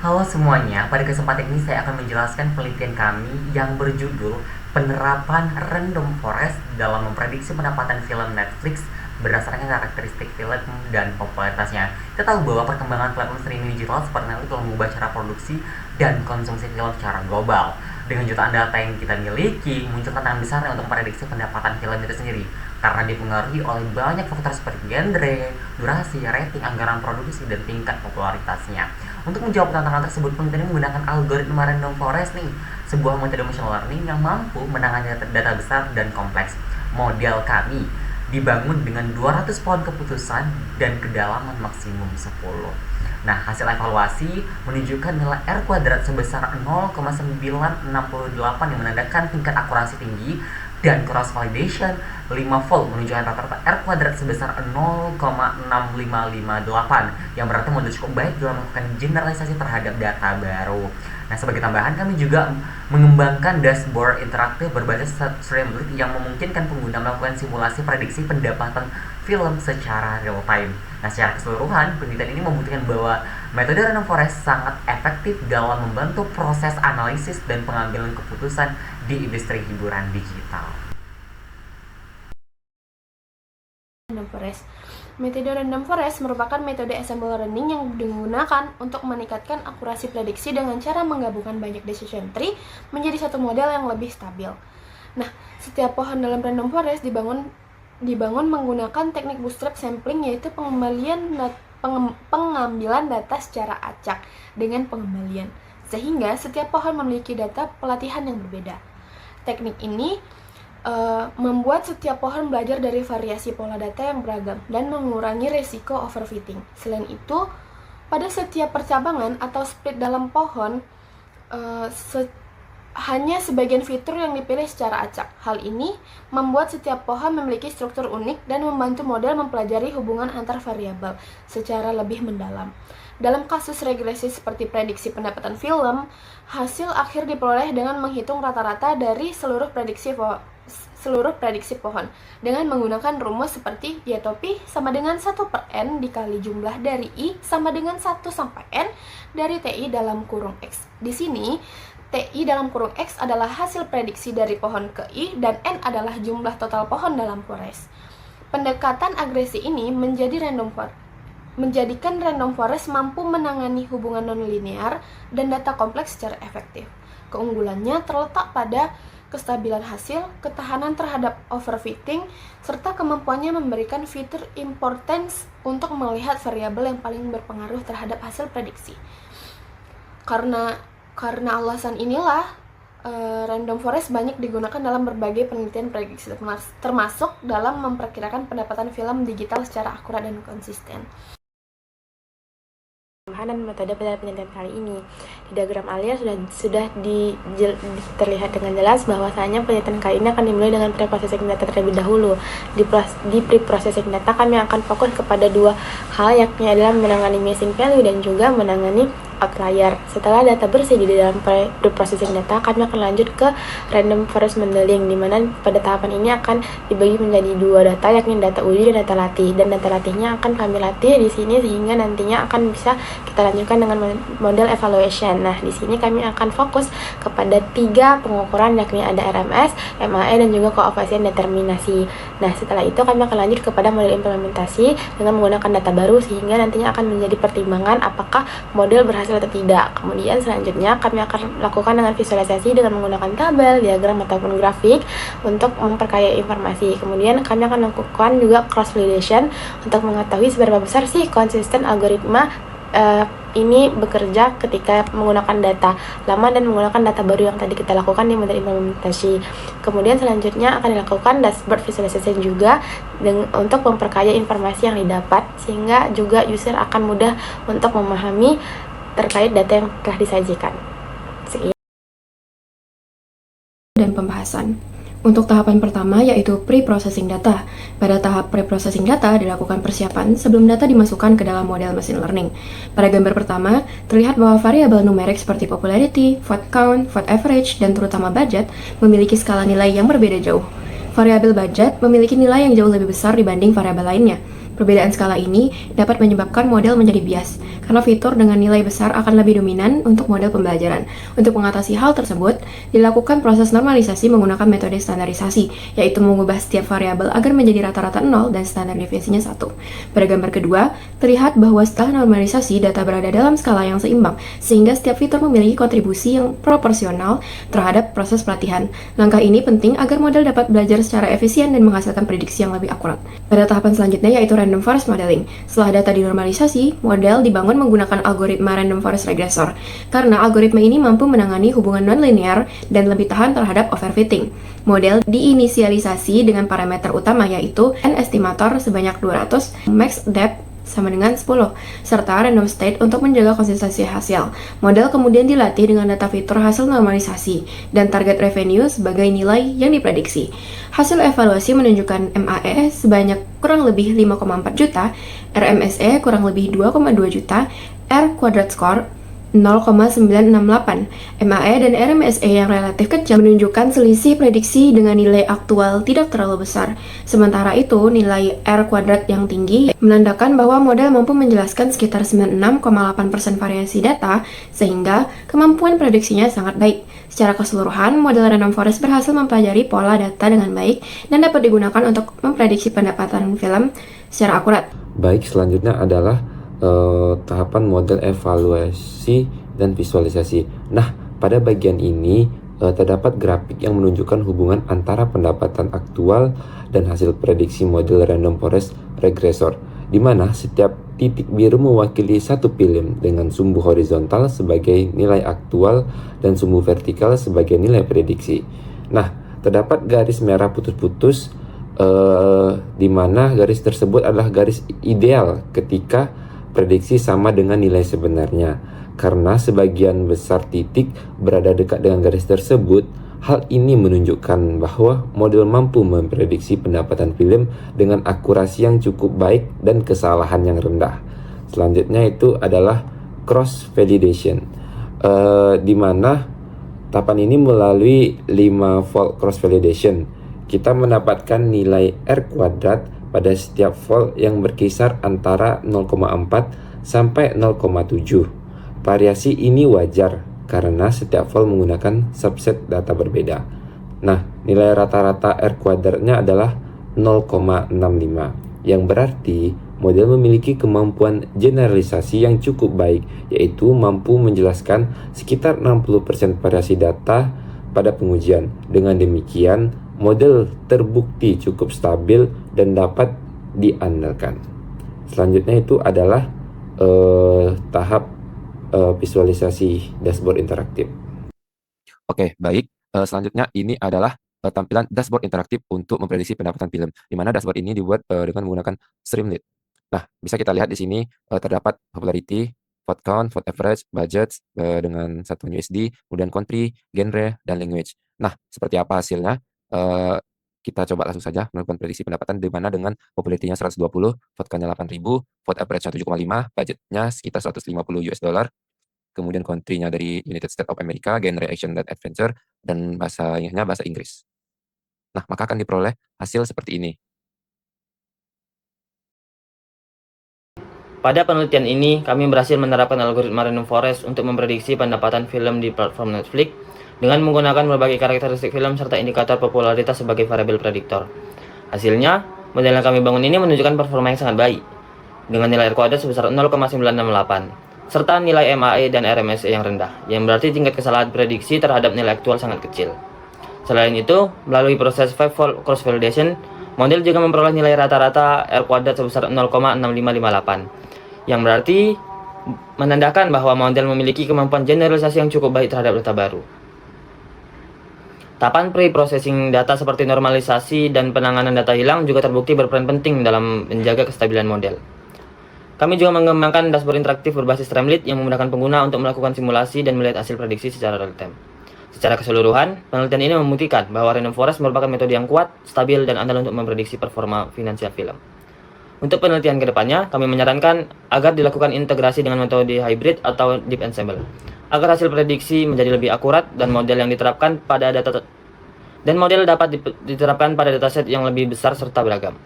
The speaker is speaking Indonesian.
Halo semuanya, pada kesempatan ini saya akan menjelaskan penelitian kami yang berjudul Penerapan Random Forest dalam Memprediksi Pendapatan Film Netflix berdasarkan karakteristik film dan popularitasnya. Kita tahu bahwa perkembangan platform streaming digital seperti Netflix telah mengubah cara produksi dan konsumsi film secara global. Dengan jutaan data yang kita miliki, muncul tantangan besar untuk memprediksi pendapatan film itu sendiri karena dipengaruhi oleh banyak faktor seperti genre, durasi, rating, anggaran produksi, dan tingkat popularitasnya. Untuk menjawab tantangan tersebut, penelitian menggunakan algoritma random forest nih, sebuah metode machine learning yang mampu menangani data besar dan kompleks. Model kami dibangun dengan 200 pohon keputusan dan kedalaman maksimum 10. Nah, hasil evaluasi menunjukkan nilai R kuadrat sebesar 0,968 yang menandakan tingkat akurasi tinggi dan cross validation 5-fold menunjukkan rata-rata R kuadrat sebesar 0,6558 yang berarti model cukup baik dalam melakukan generalisasi terhadap data baru. Nah, sebagai tambahan kami juga mengembangkan dashboard interaktif berbasis Streamlit yang memungkinkan pengguna melakukan simulasi prediksi pendapatan film secara real time. Nah, secara keseluruhan, penelitian ini membuktikan bahwa metode random forest sangat efektif dalam membantu proses analisis dan pengambilan keputusan di industri hiburan digital. Random forest. Metode random forest merupakan metode ensemble learning yang digunakan untuk meningkatkan akurasi prediksi dengan cara menggabungkan banyak decision tree menjadi satu model yang lebih stabil. Nah, setiap pohon dalam random forest dibangun menggunakan teknik bootstrap sampling, yaitu pengambilan data secara acak dengan pengembalian, sehingga setiap pohon memiliki data pelatihan yang berbeda. Teknik ini membuat setiap pohon belajar dari variasi pola data yang beragam dan mengurangi risiko overfitting. Selain itu, pada setiap percabangan atau split dalam pohon, hanya sebagian fitur yang dipilih secara acak. Hal ini membuat setiap pohon memiliki struktur unik dan membantu model mempelajari hubungan antar variabel secara lebih mendalam. Dalam kasus regresi seperti prediksi pendapatan film, hasil akhir diperoleh dengan menghitung rata-rata dari seluruh prediksi pohon dengan menggunakan rumus seperti Y topi sama dengan 1/n dikali jumlah dari I sama dengan 1 sampai N dari TI dalam kurung X. Di sini, TI dalam kurung X adalah hasil prediksi dari pohon ke I dan N adalah jumlah total pohon dalam forest. Pendekatan agresi ini menjadikan random forest mampu menangani hubungan nonlinear dan data kompleks secara efektif. Keunggulannya terletak pada kestabilan hasil, ketahanan terhadap overfitting, serta kemampuannya memberikan fitur importance untuk melihat variabel yang paling berpengaruh terhadap hasil prediksi. Karena alasan inilah, random forest banyak digunakan dalam berbagai penelitian prediksi, termasuk dalam memperkirakan pendapatan film digital secara akurat dan konsisten. Dan metode pada penelitian kali ini di diagram alia sudah terlihat dengan jelas bahwasanya penelitian kali ini akan dimulai dengan pre-processing data terlebih dahulu. Di pre-processing data kami akan fokus kepada dua hal, yakni adalah menangani missing value dan juga menangani outlier. Setelah data bersih di dalam pre-processing data, kami akan lanjut ke random forest modeling, di mana pada tahapan ini akan dibagi menjadi dua data, yakni data uji dan data latih. Dan data latihnya akan kami latih di sini sehingga nantinya akan bisa kita lanjutkan dengan model evaluation. Nah, di sini kami akan fokus kepada 3 pengukuran, yakni ada RMS, MAE, dan juga koefisien determinasi. Nah, setelah itu kami akan lanjut kepada model implementasi dengan menggunakan data baru sehingga nantinya akan menjadi pertimbangan apakah model berhasil atau tidak. Kemudian selanjutnya kami akan lakukan dengan visualisasi dengan menggunakan tabel, diagram, ataupun grafik untuk memperkaya informasi. Kemudian kami akan lakukan juga cross validation untuk mengetahui seberapa besar sih konsisten algoritma ini bekerja ketika menggunakan data lama dan menggunakan data baru yang tadi kita lakukan di model implementasi. Kemudian selanjutnya akan dilakukan dashboard visualization juga untuk memperkaya informasi yang didapat sehingga juga user akan mudah untuk memahami terkait data yang telah disajikan. Sekian. Dan pembahasan. Untuk tahapan pertama yaitu pre-processing data. Pada tahap pre-processing data dilakukan persiapan sebelum data dimasukkan ke dalam model machine learning. Pada gambar pertama, terlihat bahwa variabel numerik seperti popularity, vote count, vote average, dan terutama budget memiliki skala nilai yang berbeda jauh. Variabel budget memiliki nilai yang jauh lebih besar dibanding variabel lainnya. Perbedaan skala ini dapat menyebabkan model menjadi bias. karena fitur dengan nilai besar akan lebih dominan untuk model pembelajaran. Untuk mengatasi hal tersebut, dilakukan proses normalisasi menggunakan metode standarisasi, yaitu mengubah setiap variabel agar menjadi rata-rata 0 dan standar deviasinya 1. Pada gambar kedua, terlihat bahwa setelah normalisasi, data berada dalam skala yang seimbang, sehingga setiap fitur memiliki kontribusi yang proporsional terhadap proses pelatihan. Langkah ini penting agar model dapat belajar secara efisien dan menghasilkan prediksi yang lebih akurat. Pada tahapan selanjutnya yaitu random forest modeling. Setelah data dinormalisasi, model dibangun menggunakan algoritma random forest regressor, karena algoritma ini mampu menangani hubungan nonlinear dan lebih tahan terhadap overfitting. Model diinisialisasi dengan parameter utama yaitu n estimator sebanyak 200, max depth sama dengan 10, serta random state untuk menjaga konsistensi hasil. Model kemudian dilatih dengan data fitur hasil normalisasi dan target revenue sebagai nilai yang diprediksi. Hasil evaluasi menunjukkan MAE sebanyak kurang lebih 5,4 juta, RMSE kurang lebih 2,2 juta, R quadrat score 0,968. MAE dan RMSE yang relatif kecil menunjukkan selisih prediksi dengan nilai aktual tidak terlalu besar. Sementara itu, nilai R kuadrat yang tinggi menandakan bahwa model mampu menjelaskan sekitar 96,8% variasi data, sehingga kemampuan prediksinya sangat baik. Secara keseluruhan, model Random Forest berhasil mempelajari pola data dengan baik dan dapat digunakan untuk memprediksi pendapatan film secara akurat. Baik, selanjutnya adalah tahapan model evaluasi dan visualisasi. Nah, pada bagian ini terdapat grafik yang menunjukkan hubungan antara pendapatan aktual dan hasil prediksi model random forest regressor, di mana setiap titik biru mewakili satu film dengan sumbu horizontal sebagai nilai aktual dan sumbu vertikal sebagai nilai prediksi. Nah, terdapat garis merah putus-putus di mana garis tersebut adalah garis ideal ketika prediksi sama dengan nilai sebenarnya. Karena sebagian besar titik berada dekat dengan garis tersebut, hal ini menunjukkan bahwa model mampu memprediksi pendapatan film dengan akurasi yang cukup baik dan kesalahan yang rendah. Selanjutnya itu adalah cross validation, di mana tahapan ini melalui 5-fold cross validation. Kita mendapatkan nilai R kuadrat pada setiap fold yang berkisar antara 0,4 sampai 0,7. Variasi ini wajar karena setiap fold menggunakan subset data berbeda. Nah, nilai rata-rata R kuadratnya adalah 0,65, yang berarti model memiliki kemampuan generalisasi yang cukup baik, yaitu mampu menjelaskan sekitar 60% variasi data pada pengujian. Dengan demikian, model terbukti cukup stabil dan dapat diandalkan. Selanjutnya itu adalah tahap visualisasi dashboard interaktif. Oke, baik. Selanjutnya ini adalah tampilan dashboard interaktif untuk memprediksi pendapatan film, di mana dashboard ini dibuat dengan menggunakan Streamlit. Nah, bisa kita lihat di sini terdapat popularity, vote count, vote average, budget dengan satuan USD, kemudian country, genre, dan language. Nah, seperti apa hasilnya? Kita coba langsung saja melakukan prediksi pendapatan, di mana dengan popularity-nya 120, vote count-nya 8.000, vote average 7,5, budgetnya sekitar 150 US dollar, kemudian country-nya dari United States of America, genre action dan adventure, dan bahasanya bahasa Inggris. Nah, maka akan diperoleh hasil seperti ini. Pada penelitian ini, kami berhasil menerapkan algoritma Random Forest untuk memprediksi pendapatan film di platform Netflix dengan menggunakan berbagai karakteristik film serta indikator popularitas sebagai variabel prediktor. Hasilnya, model yang kami bangun ini menunjukkan performa yang sangat baik, dengan nilai R kuadrat sebesar 0,968, serta nilai MAE dan RMSE yang rendah, yang berarti tingkat kesalahan prediksi terhadap nilai aktual sangat kecil. Selain itu, melalui proses 5-fold cross validation, model juga memperoleh nilai rata-rata R kuadrat sebesar 0,6558, yang berarti menandakan bahwa model memiliki kemampuan generalisasi yang cukup baik terhadap data baru. Tahapan pre-processing data seperti normalisasi dan penanganan data hilang juga terbukti berperan penting dalam menjaga kestabilan model. Kami juga mengembangkan dashboard interaktif berbasis Streamlit yang memudahkan pengguna untuk melakukan simulasi dan melihat hasil prediksi secara real-time. Secara keseluruhan, penelitian ini membuktikan bahwa Random Forest merupakan metode yang kuat, stabil, dan andal untuk memprediksi performa finansial film. Untuk penelitian kedepannya, kami menyarankan agar dilakukan integrasi dengan metode hybrid atau deep ensemble, agar hasil prediksi menjadi lebih akurat dan model dapat diterapkan pada dataset yang lebih besar serta beragam.